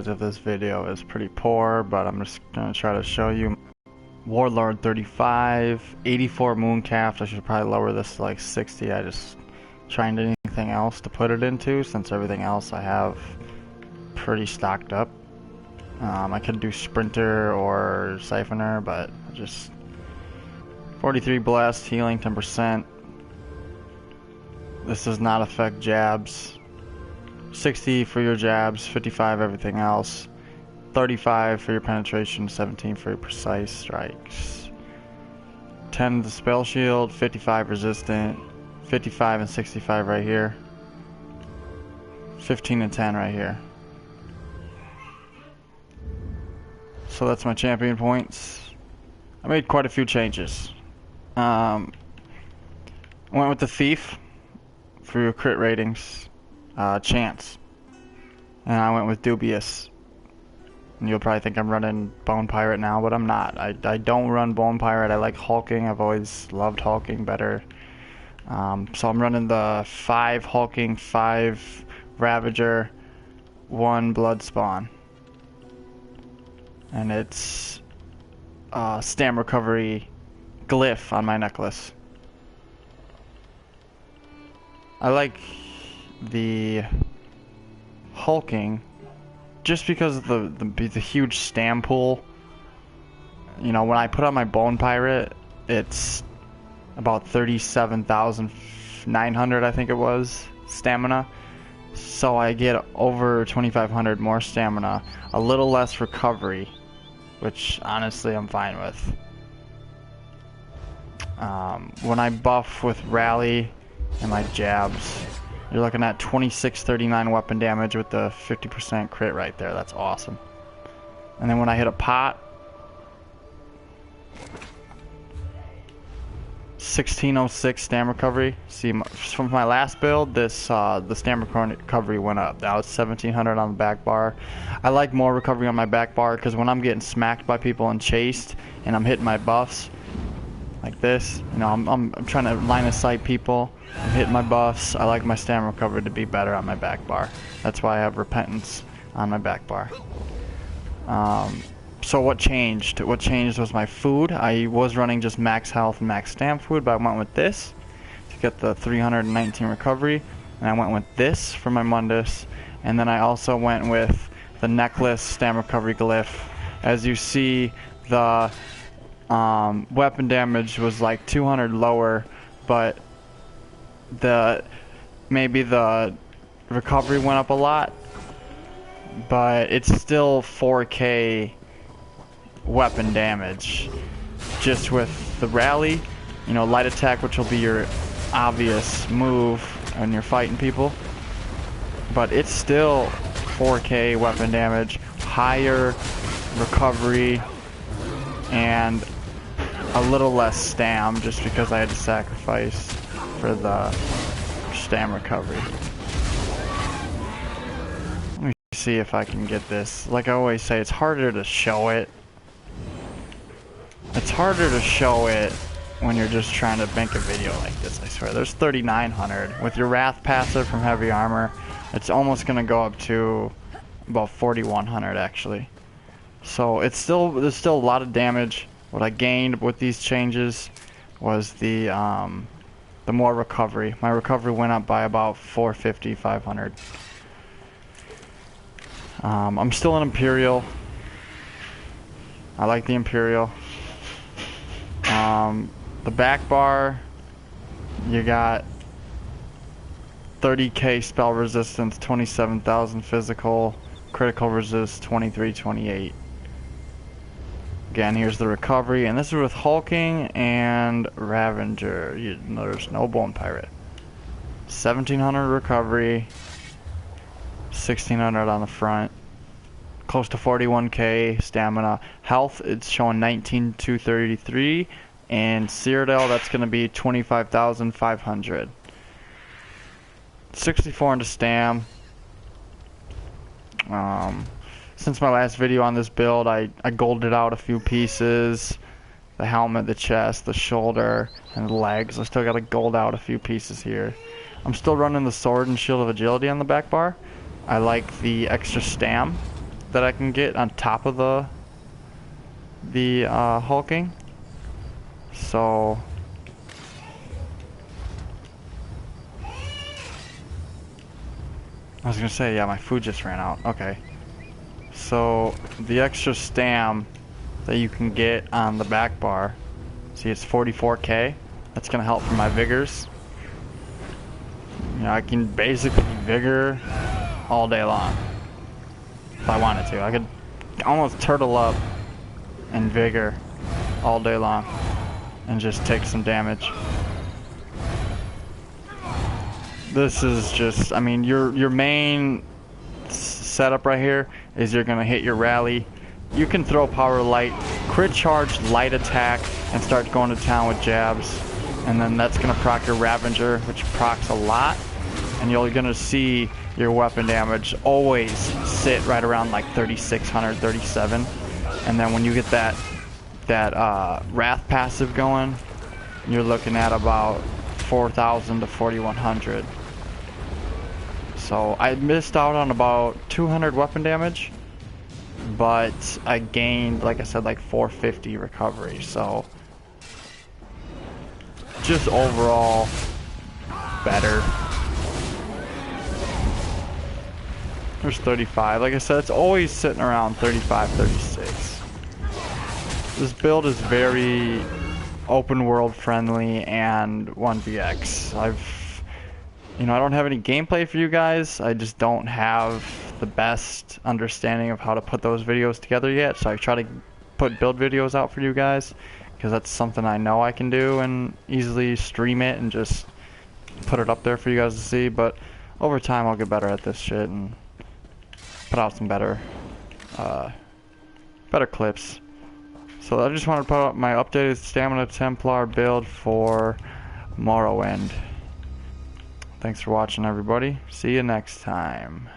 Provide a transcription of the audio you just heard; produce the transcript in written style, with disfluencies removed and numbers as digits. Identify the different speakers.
Speaker 1: Of this video is pretty poor, but I'm just gonna try to show you. Warlord 35, 84 Mooncalf. I should probably lower this to like 60. I just trying to anything else to put it into, since everything else I have pretty stocked up. I could do Sprinter or Siphoner, but just 43 Blast, healing 10%. This does not affect jabs. 60 for your jabs, 55 everything else, 35 for your penetration, 17 for your precise strikes, 10 the spell shield, 55 resistant, 55 and 65 right here, 15 and 10 right here. So that's my champion points. I made quite a few changes. I went with the Thief for your crit ratings. Chance. And I went with Dubious. And you'll probably think I'm running Bone Pirate now, but I'm not. I don't run Bone Pirate. I like Hulking. I've always loved Hulking better. So I'm running the 5 Hulking, 5 Ravager, 1 Blood Spawn. And it's Stam Recovery glyph on my necklace. I like the Hulking just because of the huge stam pool. You know, when I put on my Bone Pirate, it's about 37,900, I think it was, stamina. So I get over 2,500 more stamina, a little less recovery, which honestly I'm fine with. When I buff with Rally and my jabs, you're looking at 2639 weapon damage with the 50% crit right there. That's awesome. And then when I hit a pot, 1606 stam recovery. See, from my last build, this the stam recovery went up. Now it's 1700 on the back bar. I like more recovery on my back bar because when I'm getting smacked by people and chased, and I'm hitting my buffs like this, you know, I'm trying to line of sight people. I'm hitting my buffs. I like my stam recovery to be better on my back bar. That's why I have Repentance on my back bar. So what changed? What changed was my food. I was running just max health and max stam food, but I went with this to get the 319 recovery. And I went with this for my Mundus. And then I also went with the necklace stam recovery glyph. As you see, the weapon damage was like 200 lower, but maybe the recovery went up a lot, but it's still 4K weapon damage just with the rally, you know, light attack, which will be your obvious move when you're fighting people, but it's still 4K weapon damage, higher recovery, and a little less stam just because I had to sacrifice for the stam recovery. Let me see if I can get this. Like I always say, it's harder to show it. It's harder to show it when you're just trying to make a video like this, I swear. There's 3,900. With your Wrath passive from Heavy Armor, it's almost going to go up to about 4,100 actually. So there's still a lot of damage. What I gained with these changes was the more recovery. My recovery went up by about 450, 500. I'm still an Imperial. I like the Imperial. The back bar, you got 30k spell resistance, 27,000 physical, critical resist 2328. Again, here's the recovery, and this is with Hulking and Ravager. There's no Bone Pirate. 1700 recovery, 1600 on the front, close to 41k stamina. Health, it's showing 19,233, and Cyrodiil, that's going to be 25,500. 64 into stam. Since my last video on this build, I golded out a few pieces. The helmet, the chest, the shoulder, and the legs. I still got to gold out a few pieces here. I'm still running the sword and shield of agility on the back bar. I like the extra stam. that I can get on top of the hulking. So I was gonna say, yeah, my food just ran out. Okay. So the extra stam that you can get on the back bar, see, it's 44k. That's gonna help for my vigors. You know, I can basically vigor all day long if I wanted to. I could almost turtle up and vigor all day long and just take some damage. This is just, I mean, your main setup right here is you're gonna hit your rally. You can throw power light, crit charge, light attack, and start going to town with jabs. And then that's gonna proc your Ravager, which procs a lot. And you're gonna see your weapon damage always sit right around like 3600, 37. And then when you get that Wrath passive going, you're looking at about 4000 to 4100. So I missed out on about 200 weapon damage, but I gained, like I said, like 450 recovery. So just overall better. There's 35. Like I said, it's always sitting around 35, 36. This build is very open world friendly and 1vx. I don't have any gameplay for you guys. I just don't have the best understanding of how to put those videos together yet. So I try to put build videos out for you guys because that's something I know I can do and easily stream it and just put it up there for you guys to see. But over time I'll get better at this shit and put out some better clips. So I just wanted to put out my updated Stamina Templar build for Morrowind. Thanks for watching, everybody. See you next time.